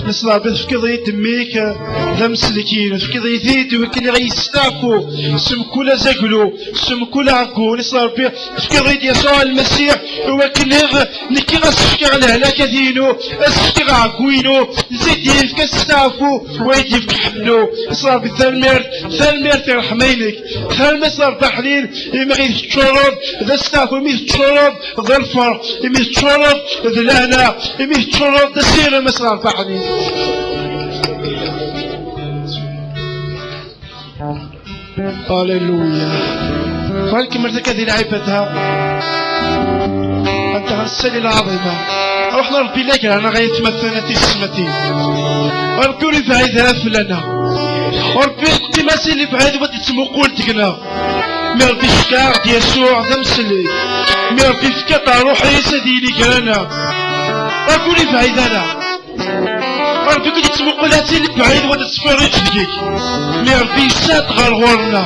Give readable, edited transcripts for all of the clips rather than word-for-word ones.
نصنع بفكضي تميك ذا مسلكين فكضي ذيت وكل غيستافو سم كل زقلو سم كل عقو نصنع بفكضي يسوع المسيح وكل نكي غسفك على هلاك ذينو اسفك عقوينو زيت يفك استافو ويدي يفك حملو نصنع بثالمير رحمينك ثالمير صار تحليل يمغي تشرب ذا استافو يمي تشرب ذا الفرق يمي تشرب ذا لهنا يمي تشرب ذا سير مسرع تحليل. هاليلويا. فهلك مرتك هذه لعبتها أنت هالسلة العظيمة رحنا ربي لك أنا غاية مثلتي سمتي وربي في عيدها فلنا وربي التماسي اللي في عيد بدي تسمو قولتكنا مي ربي شكار يسوع ذا مسلي مي ربي فكتا روحي سديني كرانا وربي في عيدنا ربي كنت تسمو قولاتي اللي بعيد ودا تسفرج ديك مي ربي سات غرغورنا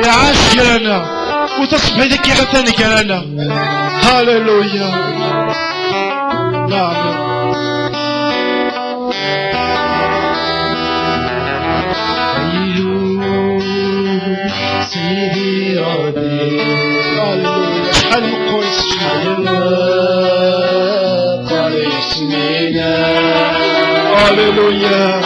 يا عاشقنا وتصبح ذيك غثاني كرانا. هاليلويا. نعم سيدي ربي. هاليلويا. شحال من قويس شحال قريش منا. هاليلويا.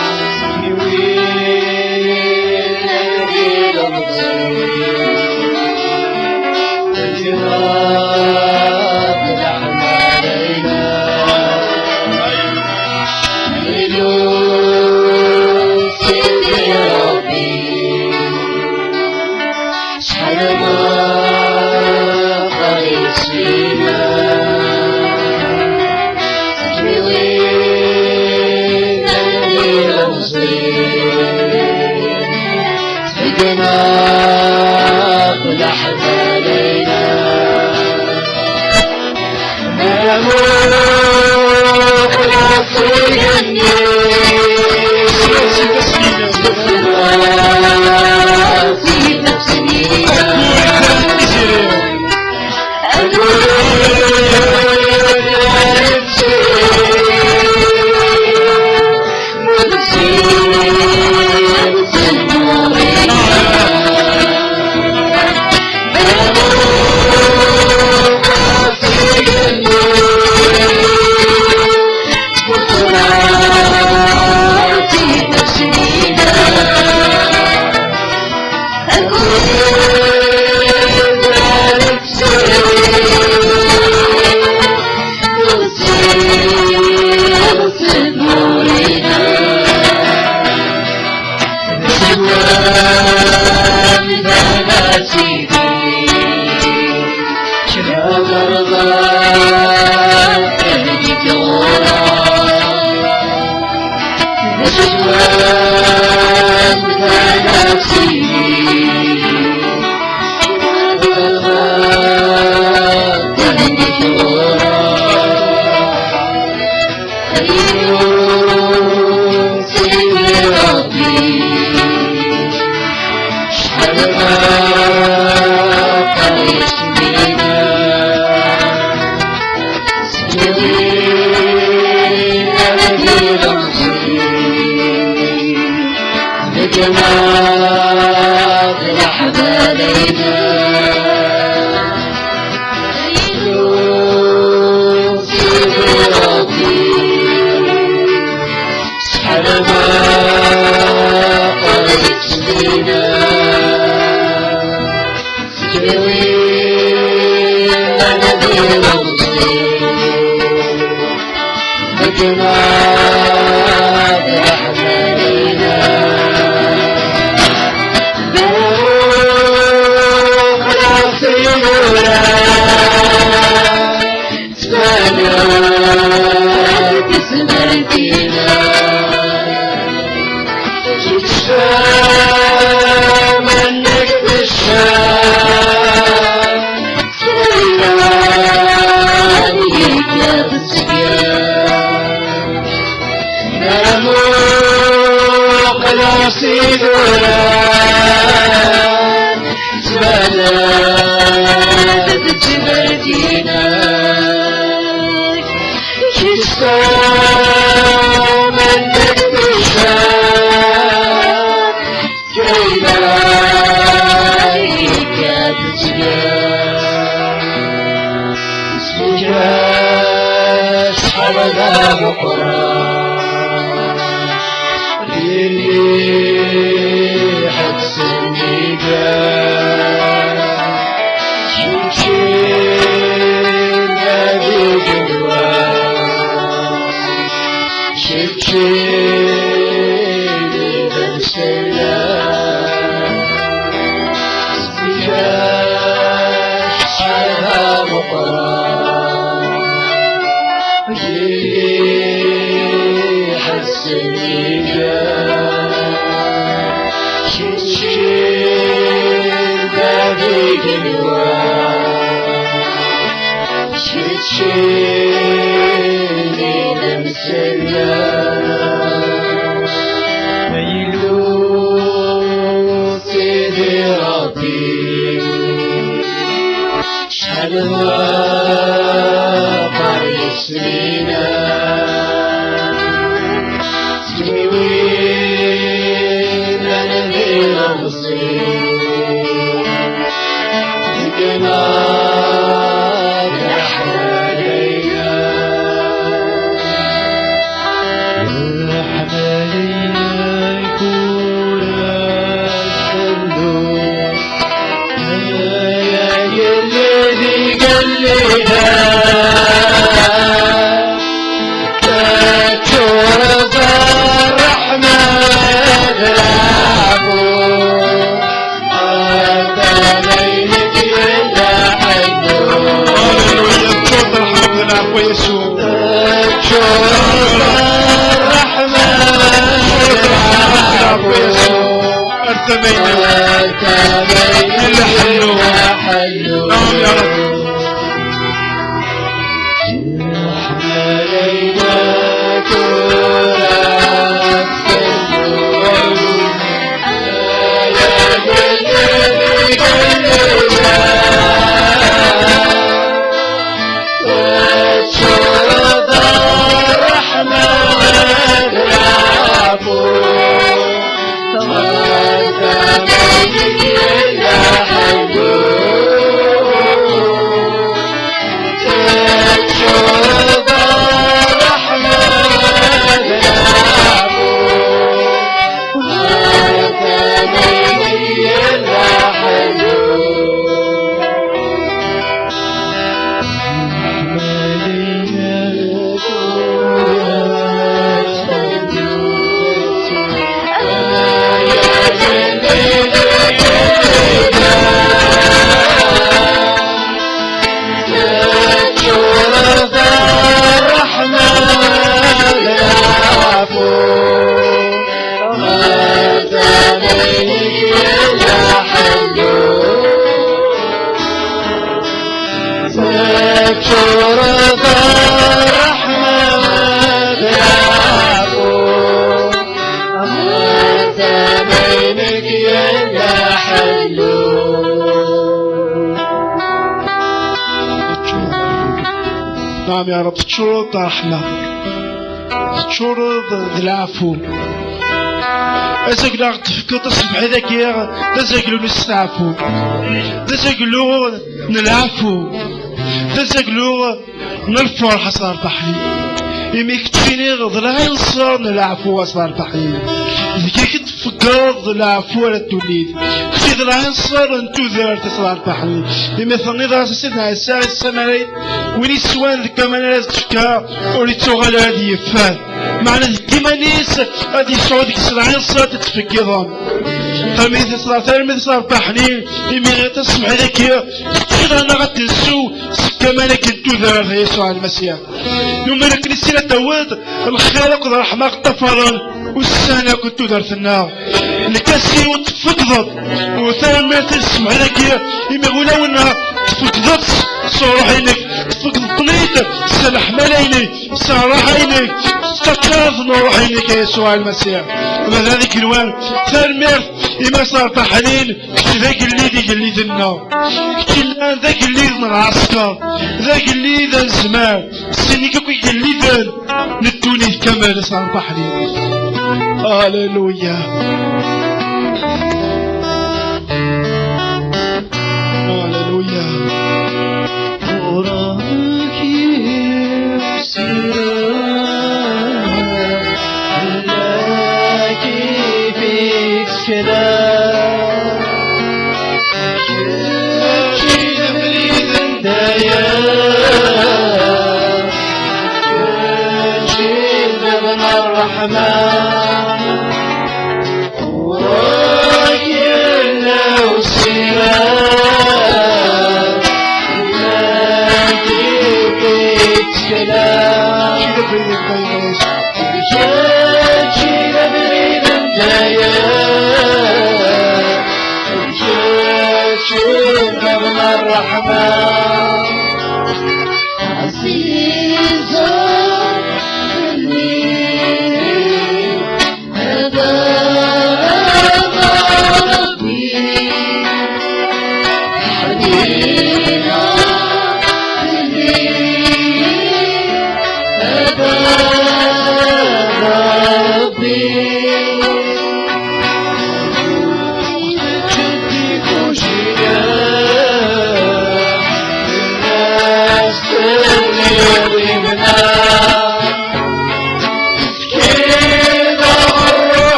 نعم يا رب تشرد رحمة تشرد العفو أزاقلو تفكر تصبح ذاك يا تزاقلو نستعفو تزاقلو نلعفو تزاقلو نالفرحة صار طحين يميك تفيني غضلها ينصر نلعفو صار طحين ذيك تفكر العفو على التوليد إذا العنصر انتو ذار تصلى البحري بمثل نظام سيدنا عيسى السمري وين يسوان كمان لازم تشكا ولي تغال هادي يفان معنى كيما نيس هادي يصعد كيس العنصر تتفكضون فميث صلاة الميث صلاة البحري إمي تسمع لك إذا أنا غتنسو كمان كنتو ذار يسوع المسيح يوم لك نسينا تواد الخالق الرحمة اغتفرا والسنة كنتو دارتنا الكاسي وتفقدت وثاني ما تسمع لك إما غولا ونا تفقدت صراحة إنك تفقد طليت سلح ملايني صراحة إنك تتكاث نروح إنك يا يسوع المسيح وما ذلك الوان ثاني إما صار تحليل ذاك اللي ذاك اللي ذنا كلان ذاك اللي ذن العسكر ذاك اللي ذن زمان سني كوكي اللي ذن نتوني كمال صار تحليل هاليلويا هاليلويا وراك يبصر لك فيك سلام كل بريد دايا كل من الرحمن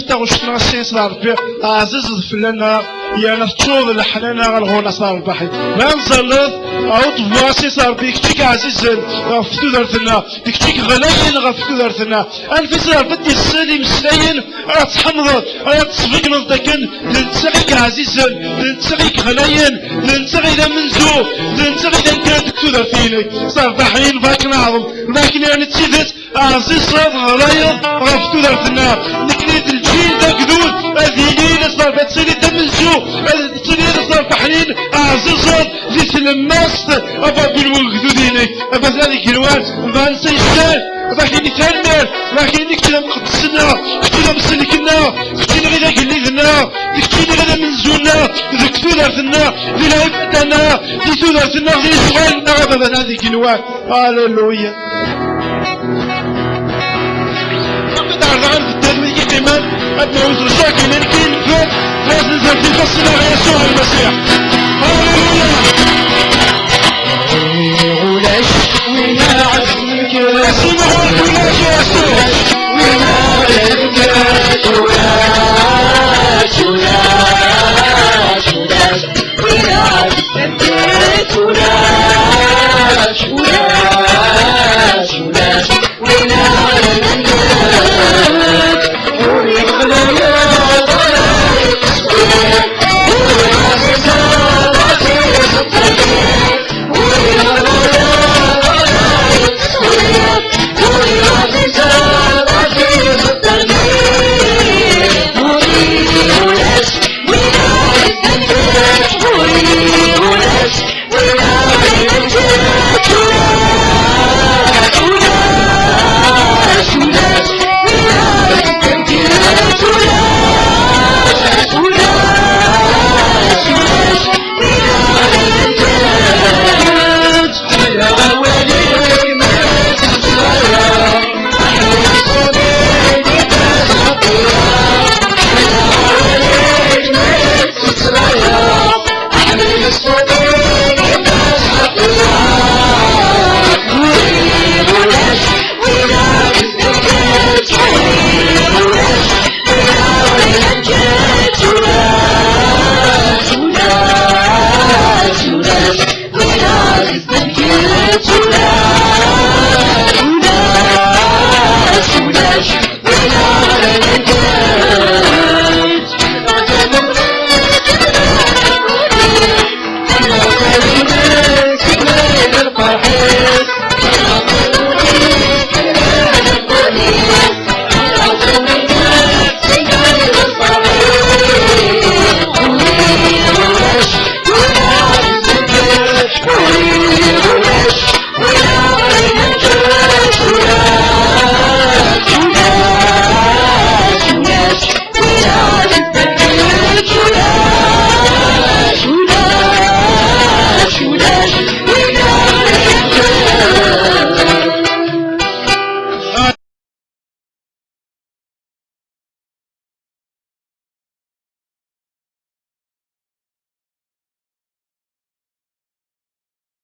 انت وشتنا السين صار ربي عزيز فلنا يا نفتوض الحنانة غالغونا صار البحي ما نزلط او تفواسي صار بي كتيك عزيز غفتو درتنا كتيك غلاين غفتو درتنا انفي صار بدي السالي مسلاين راه تحمض راه تصفيق نضدكن ننتغيك عزيز ننتغيك غلاين ننتغي ذا منزو ننتغي ذا نكاد كتو درتيني صار بحين فاك نعظم لكن يعني تسيدت عزيز صاد غلاين غفتو درتنا نكريد الجيل ذا كذود اذينين صار بتسيني ذا منزو تسيني صار بحين عزيز صاد ذي تلمست ابا بالوغدوديني ابا ذلك الوقت فانسي الشال لكن تنمر لكن كتنا مقدسنا كتنا مسلكنا كتنا غدا قليدنا كتنا غدا منزولنا ذكتو دارتنا ذي العبدنا ذي دارتنا ذي صغيرنا ابا هذيك الوقت هاللويا فقد عرضان في التدوير كمان ابن عوزر شاكي لنكين فات فاز نزل في فصلنا يسوع المسيح هاللويا علاش وينا عزمك اسمه الكلاش يا يسوع وينا عزمك علاش علاش علاش وينا عزمك علاش